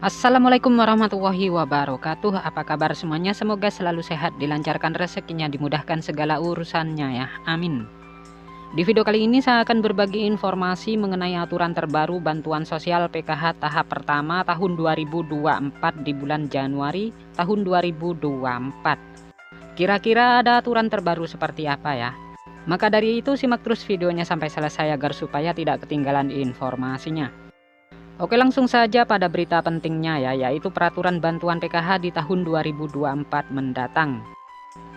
Assalamualaikum warahmatullahi wabarakatuh. Apa kabar semuanya? Semoga selalu sehat, dilancarkan rezekinya, dimudahkan segala urusannya ya. Amin. Di video kali ini saya akan berbagi informasi mengenai aturan terbaru bantuan sosial PKH tahap pertama tahun 2024 di bulan Januari tahun 2024. Kira-kira ada aturan terbaru seperti apa ya? Maka dari itu simak terus videonya sampai selesai agar supaya tidak ketinggalan informasinya. Oke, langsung saja pada berita pentingnya ya, yaitu peraturan bantuan PKH di tahun 2024 mendatang.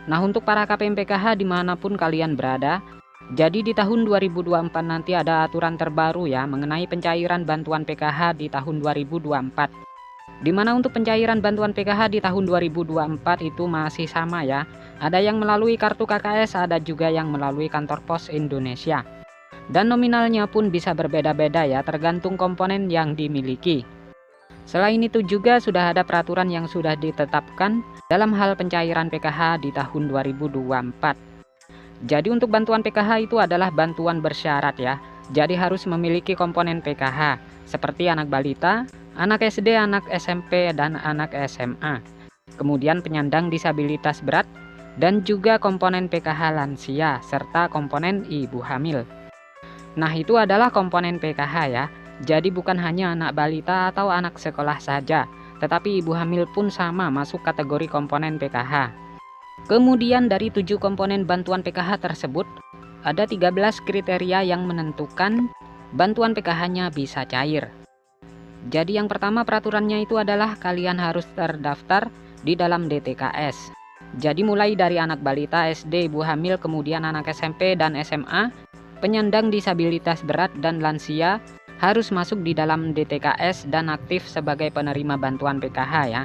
Nah, untuk para KPM PKH dimanapun kalian berada, jadi di tahun 2024 nanti ada aturan terbaru ya mengenai pencairan bantuan PKH di tahun 2024. Dimana untuk pencairan bantuan PKH di tahun 2024 itu masih sama ya, ada yang melalui kartu KKS, ada juga yang melalui kantor pos Indonesia. Dan nominalnya pun bisa berbeda-beda ya, tergantung komponen yang dimiliki. Selain itu juga sudah ada peraturan yang sudah ditetapkan dalam hal pencairan PKH di tahun 2024. Jadi untuk bantuan PKH itu adalah bantuan bersyarat ya. Jadi harus memiliki komponen PKH seperti anak balita, anak SD, anak SMP, dan anak SMA. Kemudian penyandang disabilitas berat dan juga komponen PKH lansia serta komponen ibu hamil. Nah, itu adalah komponen PKH ya. Jadi bukan hanya anak balita atau anak sekolah saja, tetapi ibu hamil pun sama masuk kategori komponen PKH. Kemudian dari 7 komponen bantuan PKH tersebut, ada 13 kriteria yang menentukan bantuan PKH-nya bisa cair. Jadi yang pertama peraturannya itu adalah kalian harus terdaftar di dalam DTKS. Jadi mulai dari anak balita, SD, ibu hamil, kemudian anak SMP dan SMA, penyandang disabilitas berat dan lansia harus masuk di dalam DTKS dan aktif sebagai penerima bantuan PKH ya.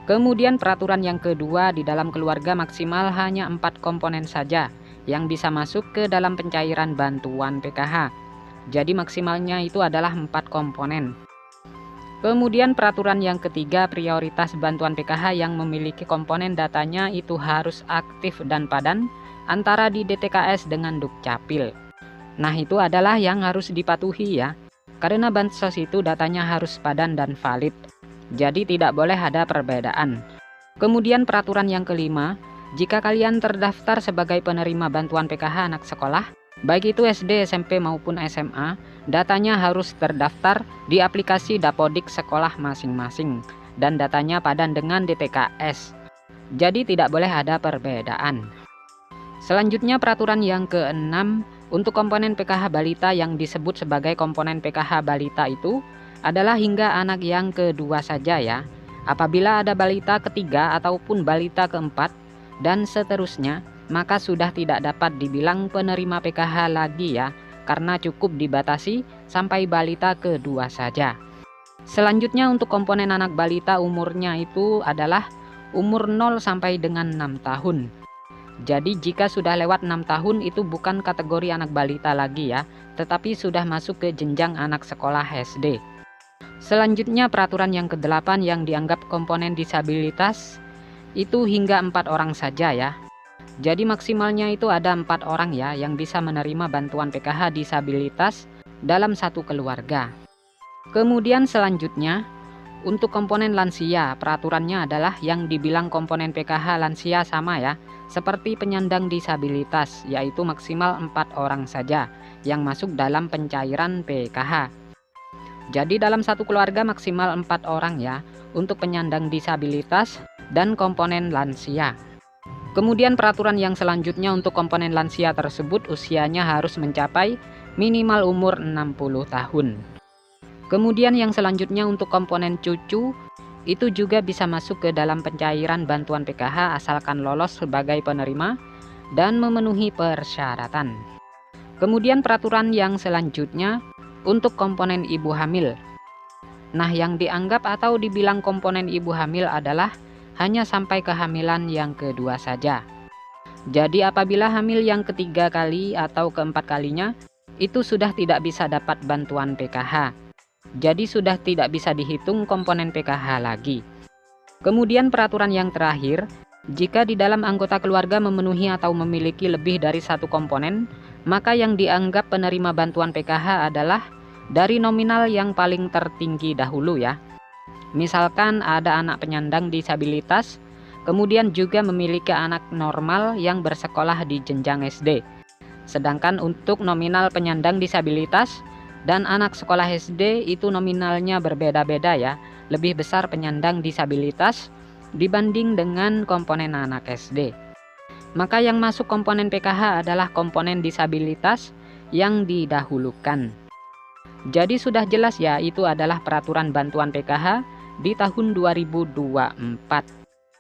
Kemudian peraturan yang kedua, di dalam keluarga maksimal hanya 4 komponen saja yang bisa masuk ke dalam pencairan bantuan PKH. Jadi maksimalnya itu adalah 4 komponen. Kemudian peraturan yang ketiga, prioritas bantuan PKH yang memiliki komponen datanya itu harus aktif dan padan antara di DTKS dengan Dukcapil. Nah, itu adalah yang harus dipatuhi ya, karena bansos itu datanya harus padan dan valid, jadi tidak boleh ada perbedaan. Kemudian peraturan yang kelima, jika kalian terdaftar sebagai penerima bantuan PKH anak sekolah, baik itu SD, SMP maupun SMA, datanya harus terdaftar di aplikasi Dapodik sekolah masing-masing dan datanya padan dengan DTKS, jadi tidak boleh ada perbedaan. Selanjutnya peraturan yang keenam, untuk komponen PKH balita yang disebut sebagai komponen PKH balita itu adalah hingga anak yang kedua saja ya. Apabila ada balita ketiga ataupun balita keempat dan seterusnya, maka sudah tidak dapat dibilang penerima PKH lagi ya, karena cukup dibatasi sampai balita kedua saja. Selanjutnya untuk komponen anak balita umurnya itu adalah umur 0 sampai dengan 6 tahun. Jadi jika sudah lewat 6 tahun itu bukan kategori anak balita lagi ya, tetapi sudah masuk ke jenjang anak sekolah SD. Selanjutnya peraturan yang ke-8 yang dianggap komponen disabilitas itu hingga 4 orang saja ya. Jadi maksimalnya itu ada 4 orang ya yang bisa menerima bantuan PKH disabilitas dalam satu keluarga. Kemudian selanjutnya untuk komponen lansia, peraturannya adalah yang dibilang komponen PKH lansia sama ya, seperti penyandang disabilitas, yaitu maksimal 4 orang saja yang masuk dalam pencairan PKH. Jadi dalam satu keluarga maksimal 4 orang ya, untuk penyandang disabilitas dan komponen lansia. Kemudian peraturan yang selanjutnya untuk komponen lansia tersebut usianya harus mencapai minimal umur 60 tahun. Kemudian yang selanjutnya untuk komponen cucu itu juga bisa masuk ke dalam pencairan bantuan PKH asalkan lolos sebagai penerima dan memenuhi persyaratan. Kemudian peraturan yang selanjutnya untuk komponen ibu hamil. Nah, yang dianggap atau dibilang komponen ibu hamil adalah hanya sampai kehamilan yang kedua saja. Jadi apabila hamil yang ketiga kali atau keempat kalinya itu sudah tidak bisa dapat bantuan PKH. Jadi sudah tidak bisa dihitung komponen PKH lagi. Kemudian peraturan yang terakhir, jika di dalam anggota keluarga memenuhi atau memiliki lebih dari satu komponen, maka yang dianggap penerima bantuan PKH adalah dari nominal yang paling tertinggi dahulu ya. Misalkan ada anak penyandang disabilitas, kemudian juga memiliki anak normal yang bersekolah di jenjang SD. Sedangkan untuk nominal penyandang disabilitas dan anak sekolah SD itu nominalnya berbeda-beda ya. Lebih besar penyandang disabilitas dibanding dengan komponen anak SD. Maka yang masuk komponen PKH adalah komponen disabilitas yang didahulukan. Jadi sudah jelas ya, itu adalah peraturan bantuan PKH di tahun 2024.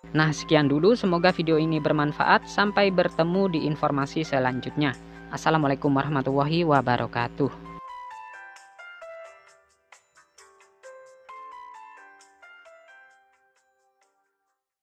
Nah, sekian dulu, semoga video ini bermanfaat. Sampai bertemu di informasi selanjutnya. Assalamualaikum warahmatullahi wabarakatuh.